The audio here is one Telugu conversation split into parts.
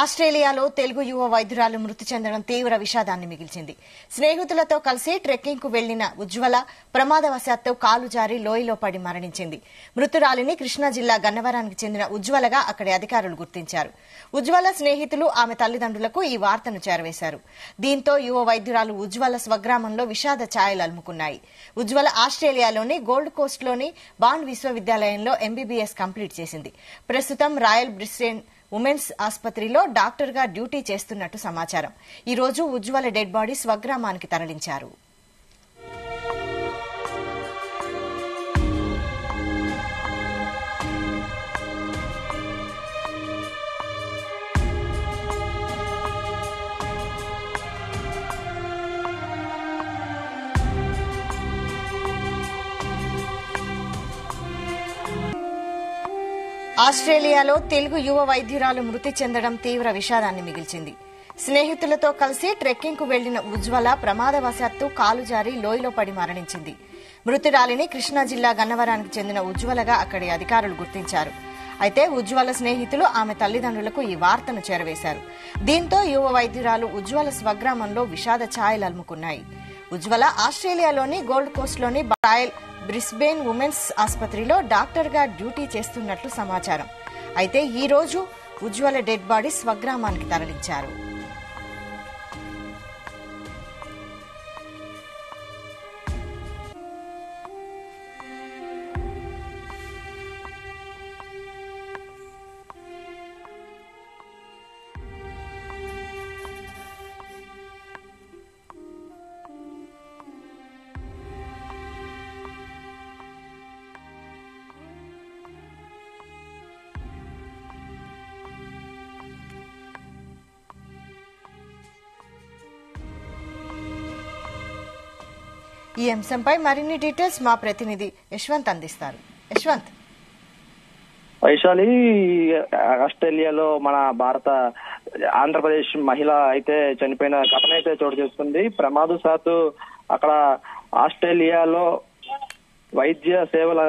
ఆస్ట్రేలియాలో తెలుగు యువ వైద్యురాలు మృతి చెందడం తీవ్ర విషాదాన్ని మిగిల్చింది. స్నేహితులతో కలిసి ట్రెక్కింగ్ కు వెళ్లిన ఉజ్వల ప్రమాదవశాత్తు కాలు జారి లోయలో పడి మరణించింది. మృతురాలిని కృష్ణా జిల్లా గన్నవరానికి చెందిన ఉజ్వలగా అక్కడి అధికారులు గుర్తించారు. ఉజ్వల స్నేహితులు ఆమె తల్లిదండ్రులకు ఈ వార్తను చేరవేశారు. దీంతో యువ వైద్యురాలు ఉజ్వల స్వగ్రామంలో విషాద ఛాయలు అలుముకున్నాయి. ఉజ్వల ఆస్ట్రేలియాలోని గోల్డ్ కోస్ట్లోని బాండ్ విశ్వవిద్యాలయంలో ఎంబీబీఎస్ కంప్లీట్ చేసింది. ప్రస్తుతం రాయల్ బ్రిస్బేన్ ఉమెన్స్ ఆసుపత్రిలో డాక్టర్ గా డ్యూటీ చేస్తున్నట్టు సమాచారం. ఈ రోజు ఉజ్వల డెడ్ బాడీ స్వగ్రామానికి తరలించారు. ఆస్ట్రేలియాలో తెలుగు యువ వైద్యురాలు మృతి చెందడం తీవ్ర విషాదాన్ని మిగిల్చింది. స్నేహితులతో కలిసి ట్రెక్కింగ్ కు వెళ్లిన ఉజ్వల ప్రమాదవశాత్తు కాలు జారి లోయలో పడి మరణించింది. మృతురాలిని కృష్ణా జిల్లా గన్నవరానికి చెందిన ఉజ్వలగా అక్కడి అధికారులు గుర్తించారు. అయితే ఉజ్వల స్నేహితులు ఆమె తల్లిదండ్రులకు ఈ వార్తను చేరవేశారు. దీంతో యువ వైద్యురాలు ఉజ్వల స్వగ్రామంలో విషాద ఛాయలు అలుముకున్నాయి. ఉజ్వల ఆస్ట్రేలియాలోని గోల్డ్ కోస్ట్లోని రాయల్ బ్రిస్బేన్ ఉమెన్స్ ఆసుపత్రిలో డాక్టర్ గా డ్యూటీ చేస్తున్నట్లు సమాచారం. అయితే ఈ రోజు ఉజ్వల డెడ్ బాడీ స్వగ్రామానికి తరలించారు. ఈ అంశంపై మరిన్ని డీటెయిల్స్ మా ప్రతినిధి యశ్వంత్ అందిస్తారు. యశ్వంత్. వైశాలి, ఆస్ట్రేలియాలో మన ఆంధ్రప్రదేశ్ మహిళ అయితే చనిపోయిన ఘటన అయితే చోటు చేసుకుంది. ప్రమాదవశాత్తు అక్కడ ఆస్ట్రేలియాలో వైద్య సేవల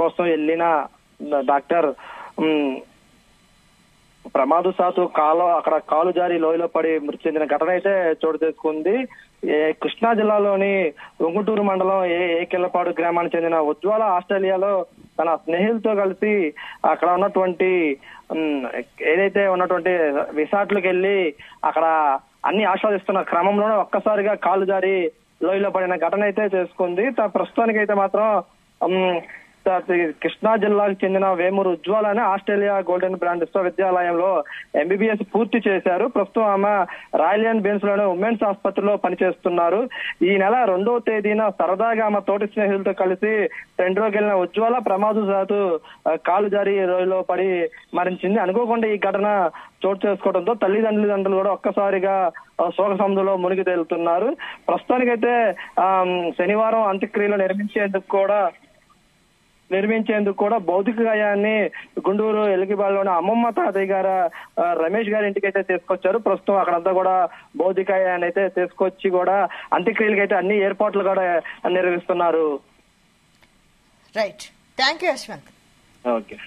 కోసం వెళ్లిన డాక్టర్ ప్రమాదవశాత్తు అక్కడ కాలు జారి లోయలో పడి మృతి చెందిన ఘటన అయితే చోటు చేసుకుంది. కృష్ణా జిల్లాలోని ఉంగుటూరు మండలం ఏకెళ్లపాడు గ్రామానికి చెందిన ఉజ్వల ఆస్ట్రేలియాలో తన స్నేహితులతో కలిసి అక్కడ ఉన్నటువంటి ఏదైతే ఉన్నటువంటి రిసార్ట్లకు వెళ్లి అక్కడ అన్ని ఆస్వాదిస్తున్న క్రమంలోనే ఒక్కసారిగా కాలు జారి లోయలో పడిన ఘటన అయితే చేసుకుంది. ప్రస్తుతానికి అయితే మాత్రం కృష్ణా జిల్లాకు చెందిన వేమూరు ఉజ్వల అని ఆస్ట్రేలియా గోల్డెన్ బ్రాండ్ విశ్వవిద్యాలయంలో ఎంబీబీఎస్ పూర్తి చేశారు. ప్రస్తుతం ఆమె రాయల్ బేన్స్ లోని ఉమెన్స్ ఆసుపత్రిలో పనిచేస్తున్నారు. ఈ నెల 2వ తేదీన సరదాగా ఆమె తోటి స్నేహితులతో కలిసి ట్రెండ్లోకి వెళ్లిన ఉజ్వల ప్రమాదవశాత్తు కాలు జారి లోయలో పడి మరణించింది. అనుకోకుండా ఈ ఘటన చోటు చేసుకోవడంతో తల్లిదండ్రులు కూడా ఒక్కసారిగా శోక సముద్రంలో మునిగి తేలుతున్నారు. ప్రస్తుతానికైతే శనివారం అంత్యక్రియలు నిర్మించేందుకు కూడా భౌతిక గాయాన్ని గుంటూరు ఎలిగిబాడులోని అమ్మమ్మ తాతయ్య గారు రమేష్ గారి ఇంటికి అయితే తీసుకొచ్చారు. ప్రస్తుతం అక్కడంతా కూడా భౌతిక గాయాన్ని అయితే తీసుకొచ్చి కూడా అంత్యక్రియలకి అయితే అన్ని ఏర్పాట్లు కూడా నిర్వహిస్తున్నారు. Right, thank you Yashwant. Okay.